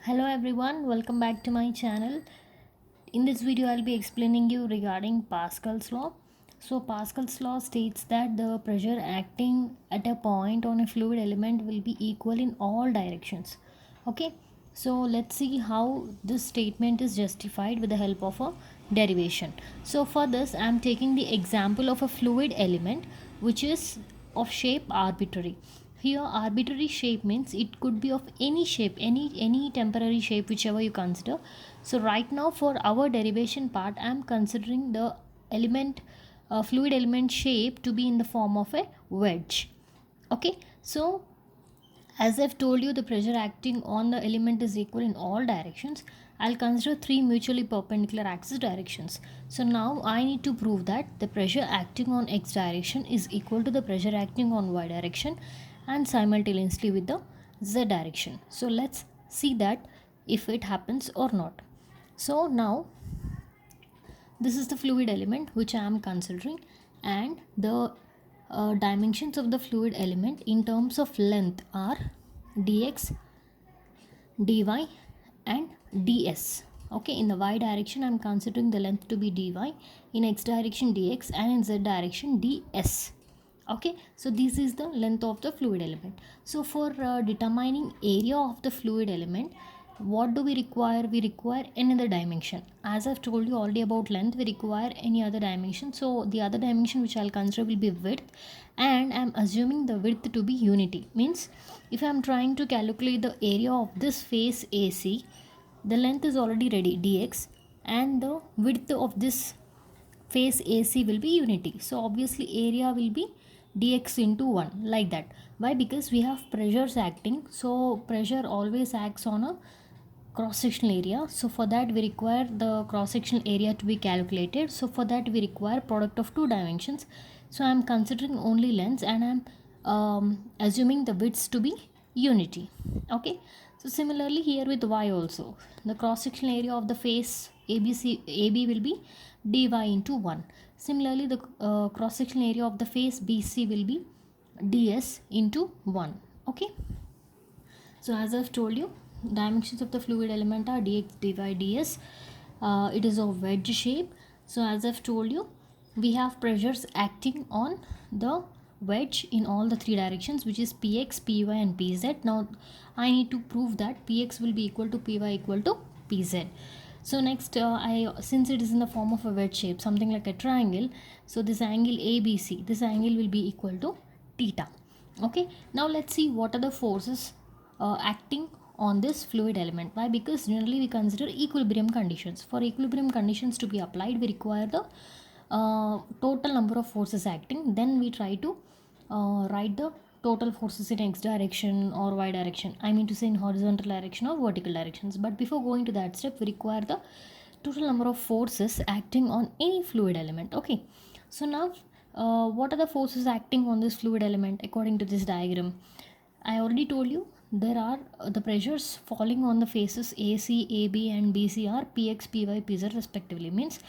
Hello everyone, welcome back to my channel. In this video I'll be explaining you regarding Pascal's law. So Pascal's law states that the pressure acting at a point on a fluid element will be equal in all directions. Okay, so let's see how this statement is justified with the help of a derivation. So for this I'm taking the example of a fluid element which is of shape arbitrary. Here arbitrary shape means it could be of any shape, any temporary shape, whichever you consider. So right now for our derivation part I am considering the element fluid element shape to be in the form of a wedge. Okay, so as I've told you, the pressure acting on the element is equal in all directions. I'll consider three mutually perpendicular axis directions. So now I need to prove that the pressure acting on x direction is equal to the pressure acting on y direction and simultaneously with the z direction. So let's see that if it happens or not. So now this is the fluid element which I am considering, and the dimensions of the fluid element in terms of length are dx, dy and ds. Okay, in the y direction I am considering the length to be dy, in x direction dx, and in z direction ds. Okay, so this is the length of the fluid element. So for determining area of the fluid element, what do we require? We require another dimension. As I've told you already about length, we require any other dimension. So the other dimension which I'll consider will be width, and I'm assuming the width to be unity. Means if I'm trying to calculate the area of this face AC, the length is already ready dx, and the width of this face AC will be unity. So obviously area will be dx into 1, like that. Why? Because we have pressures acting. So pressure always acts on a cross sectional area. So for that we require the cross sectional area to be calculated. So for that we require product of two dimensions. So I am considering only lengths, and I am assuming the widths to be unity. Okay, so similarly here with y also, the cross sectional area of the face AB will be dy into 1. Similarly the cross sectional area of the face BC will be ds into 1. Okay, so as I've told you, dimensions of the fluid element are dx, dy, ds. It is of wedge shape. So as I've told you, we have pressures acting on the wedge in all the three directions, which is px, py and pz. Now I need to prove that px will be equal to py equal to pz. So next, since it is in the form of a wedge shape, something like a triangle, so this angle ABC, this angle will be equal to theta. Okay, now let's see what are the forces acting on this fluid element. Why? Because generally we consider equilibrium conditions. For equilibrium conditions to be applied, we require the total number of forces acting. Then we try to write the total forces in x direction or y direction. I mean to say in horizontal direction or vertical directions. But before going to that step, we require the total number of forces acting on any fluid element. Okay, so now what are the forces acting on this fluid element according to this diagram? I already told you there are the pressures falling on the faces AC, AB and BC are Px, Py, Pz respectively. Means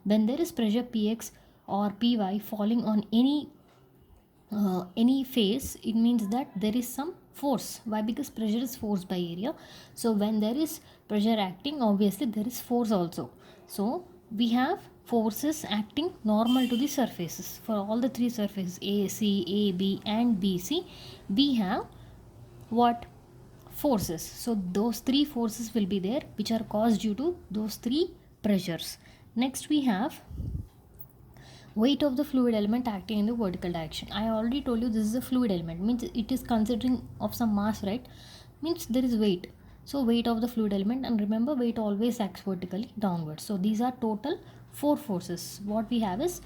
when there is pressure Px or Py falling on any face, it means that there is some force. Why? Because pressure is force by area. So when there is pressure acting, obviously there is force also. So we have forces acting normal to the surfaces. For all the three surfaces AC, AB and BC, we have what? Forces. So those three forces will be there which are caused due to those three pressures. Next we have weight of the fluid element acting in the vertical direction. I already told you this is a fluid element, means it is considering of some mass, right? Means there is weight. So weight of the fluid element, and remember weight always acts vertically downwards. So these are total 4 forces. What we have is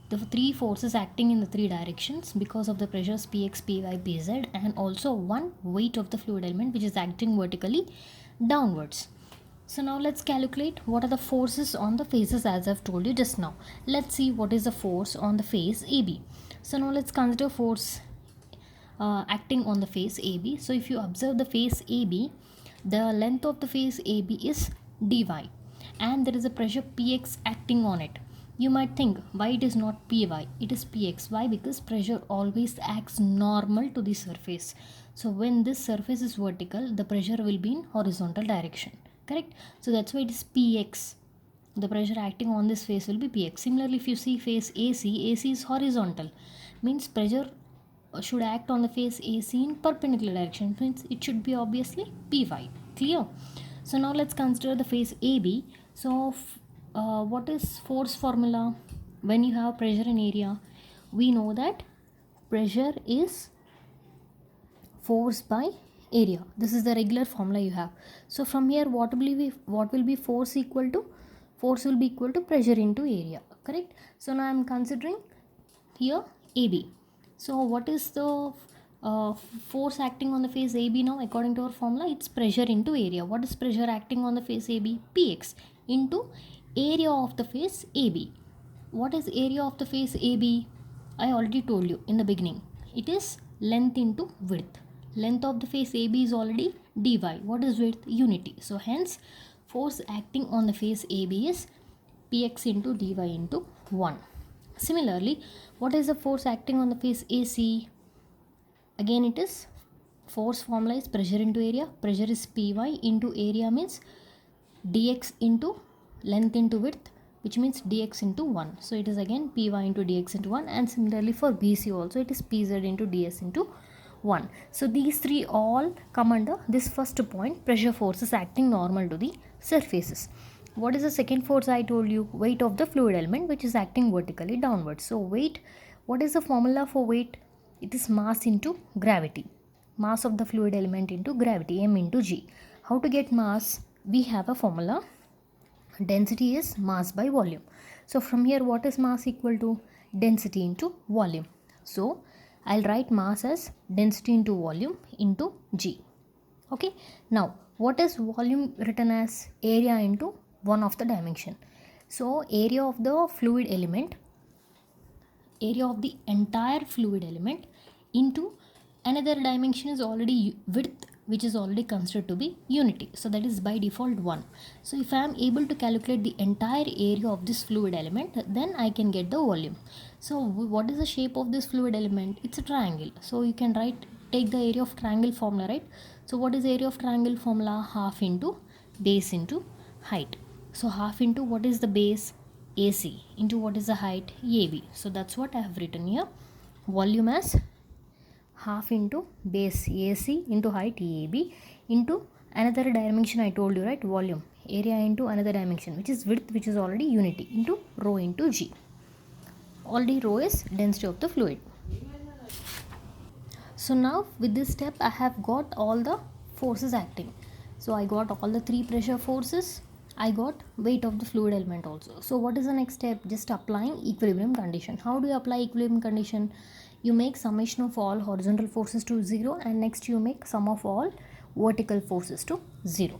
the 3 forces acting in the 3 directions because of the pressures Px, Py, Pz, and also one weight of the fluid element which is acting vertically downwards. So now let's calculate what are the forces on the faces as I've told you just now. Let's see what is the force on the face AB. So now let's consider force acting on the face AB. So if you observe the face AB, the length of the face AB is dy, and there is a pressure Px acting on it. You might think why it is not py, it is px. Why? Because pressure always acts normal to the surface. So when this surface is vertical, the pressure will be in horizontal direction, correct? So that's why it is px. The pressure acting on this face will be px. Similarly, if you see face AC is horizontal, means pressure should act on the face AC in perpendicular direction, means it should be obviously py. Clear? So now let's consider the face AB. So what is force formula? When you have pressure and area, we know that pressure is force by area. This is the regular formula you have. So from here, what will be force equal to? Force will be equal to pressure into area, correct? So now I am considering here AB. So what is the force acting on the face AB now? According to our formula, it's pressure into area. What is pressure acting on the face AB? Px into area of the face AB. What is area of the face AB? I already told you in the beginning. It is length into width. Length of the face AB is already dy. What is width? Unity. So hence force acting on the face AB is px into dy into 1. Similarly, what is the force acting on the face AC? Again, it is force formula is pressure into area. Pressure is py into area, means dx into length into width, which means dx into 1. So it is again py into dx into 1. And similarly for BC also, it is pz into ds into 1. So these three all come under this first point, pressure forces acting normal to the surfaces. What is the second force I told you? Weight of the fluid element, which is acting vertically downwards. So weight, what is the formula for weight? It is mass into gravity. Mass of the fluid element into gravity, m into g. How to get mass? We have a formula. Density is mass by volume. So from here, what is mass equal to? Density into volume. So I'll write mass as density into volume into g. Okay. Now what is volume written as? Area into one of the dimension. So area of the fluid element, area of the entire fluid element into another dimension is already width, which is already considered to be unity. So that is by default 1. So if I am able to calculate the entire area of this fluid element, then I can get the volume. So what is the shape of this fluid element? It's a triangle. So you can take the area of triangle formula, right? So what is area of triangle formula? Half into base into height. So half into what is the base? AC into what is the height? AB. So that's what I have written here. Volume as half into base AC into height AB into another dimension I told you, right? Volume. Area into another dimension, which is width, which is already unity, into rho into G. Already rho is density of the fluid. So now with this step I have got all the forces acting. So I got all the three pressure forces. I got weight of the fluid element also. So what is the next step? Just applying equilibrium condition. How do you apply equilibrium condition? You make summation of all horizontal forces to 0, and next you make sum of all vertical forces to 0.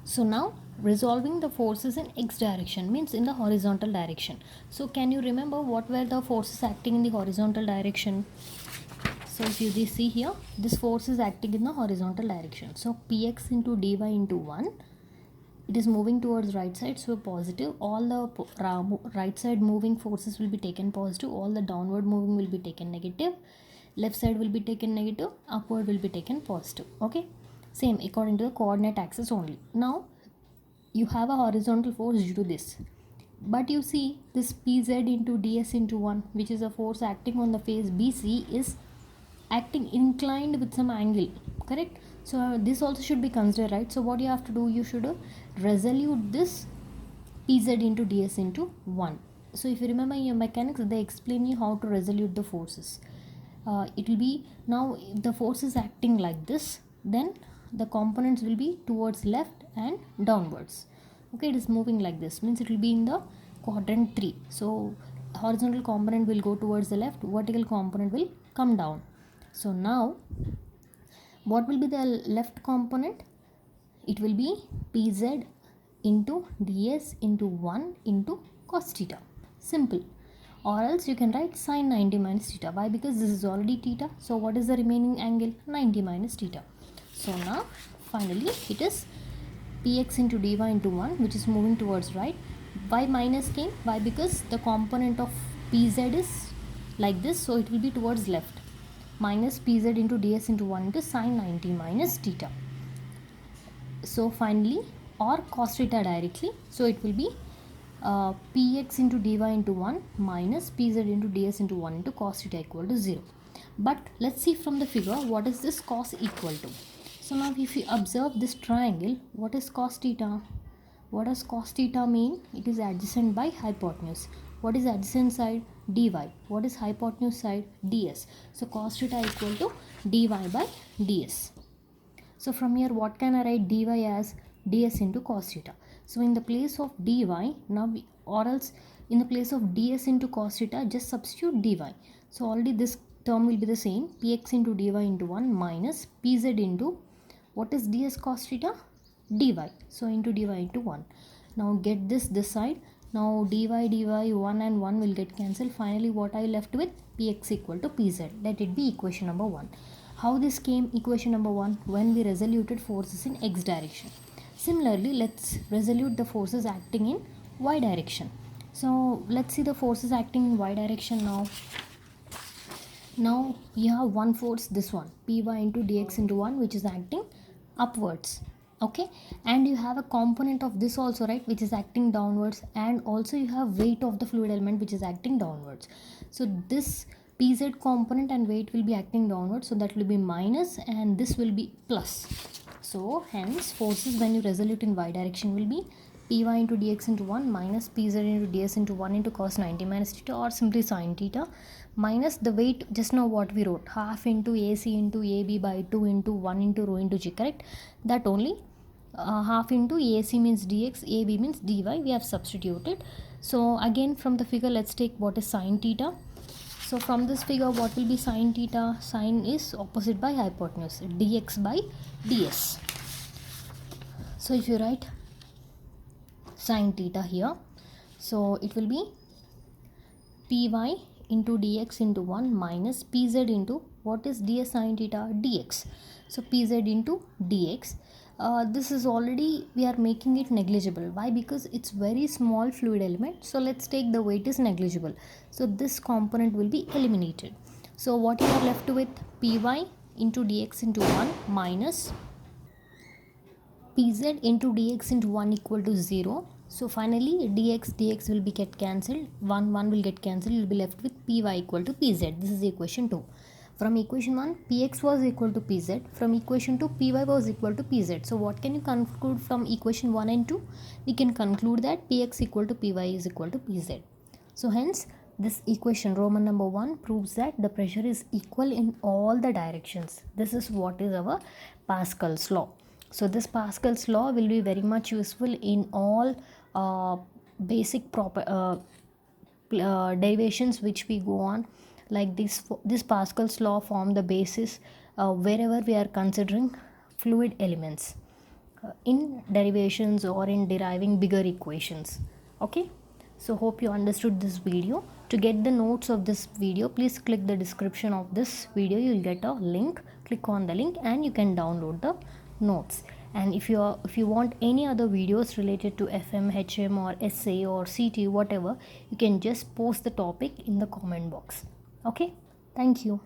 So now resolving the forces in x direction, means in the horizontal direction. So can you remember what were the forces acting in the horizontal direction? So if you see here, this force is acting in the horizontal direction. So px into dy into 1, it is moving towards right side, so positive. All the right side moving forces will be taken positive, all the downward moving will be taken negative, left side will be taken negative, upward will be taken positive. Okay, same according to the coordinate axis only. Now you have a horizontal force due to this, but you see this pz into ds into 1, which is a force acting on the face BC, is acting inclined with some angle, correct? So this also should be considered, right? So what you have to do, you should resolute this pz into ds into 1. So if you remember in your mechanics, they explain you how to resolute the forces. It will be, now if the force is acting like this, then the components will be towards left and downwards. Okay, it is moving like this, means it will be in the quadrant 3. So horizontal component will go towards the left, vertical component will come down. So now what will be the left component? It will be pz into ds into 1 into cos theta. Simple. Or else you can write sin 90 minus theta. Why? Because this is already theta. So what is the remaining angle? 90 minus theta. So now finally it is px into dy into 1, which is moving towards right, Why minus came? Why? Because the component of pz is like this, so it will be towards left. Minus pz into ds into 1 into sine 90 minus theta. So finally, or cos theta directly, so it will be px into dy into 1 minus pz into ds into 1 into cos theta equal to 0. But let's see from the figure what is this cos equal to. So now if you observe this triangle, what is cos theta? What does cos theta mean? It is adjacent by hypotenuse. What is adjacent side? Dy. What is hypotenuse side? Ds. So cos theta equal to dy by ds. So from here, what can I write dy as? Ds into cos theta. So in the place of dy, or else in the place of ds into cos theta, just substitute dy. So already this term will be the same, px into dy into 1 minus pz into, what is ds cos theta? Dy. So into dy into 1. Now get this side. Now dy 1 and 1 will get cancelled. Finally, what I left with? Px equal to pz. Let it be equation number 1. How this came? Equation number 1, when we resoluted forces in x direction. Similarly, let's resolute the forces acting in y direction. So let's see the forces acting in y direction now. Now you have one force, this one, py into dx into 1, which is acting upwards. Okay, and you have a component of this also, right, which is acting downwards, and also you have weight of the fluid element which is acting downwards. So this pz component and weight will be acting downwards, so that will be minus and this will be plus. So hence forces when you resolute in y direction will be py into dx into 1 minus pz into ds into 1 into cos 90 minus theta, or simply sin theta, minus the weight, just now what we wrote, half into ac into ab by 2 into 1 into rho into g, correct? That only half into ac means dx, ab means dy, we have substituted. So again from the figure, let's take what is sin theta. So from this figure, what will be sin theta? Sin is opposite by hypotenuse, dx by ds. So if you write sin theta here, so it will be py into dx into 1 minus pz into, what is ds sin theta? Dx. So pz into dx. This is already, we are making it negligible. Why? Because it's very small fluid element. So let's take the weight is negligible. So this component will be eliminated. So what you are left with? Py into dx into 1 minus pz into dx into 1 equal to 0. So finally dx will be get cancelled, 1 will get cancelled, you will be left with py equal to pz. This is equation 2. From equation 1, px was equal to pz. From equation 2, py was equal to pz. So what can you conclude from equation 1 and 2? We can conclude that px equal to py is equal to pz. So hence this equation Roman number 1 proves that the pressure is equal in all the directions. This is what is our Pascal's law. So this Pascal's law will be very much useful in all basic derivations which we go on, like this Pascal's law form the basis wherever we are considering fluid elements in derivations or in deriving bigger equations. Okay, so hope you understood this video. To get the notes of this video, please click the description of this video. You will get a link. Click on the link and you can download the notes. And if you want any other videos related to FM, HM or SA or CT, whatever, you can just post the topic in the comment box. Okay, thank you.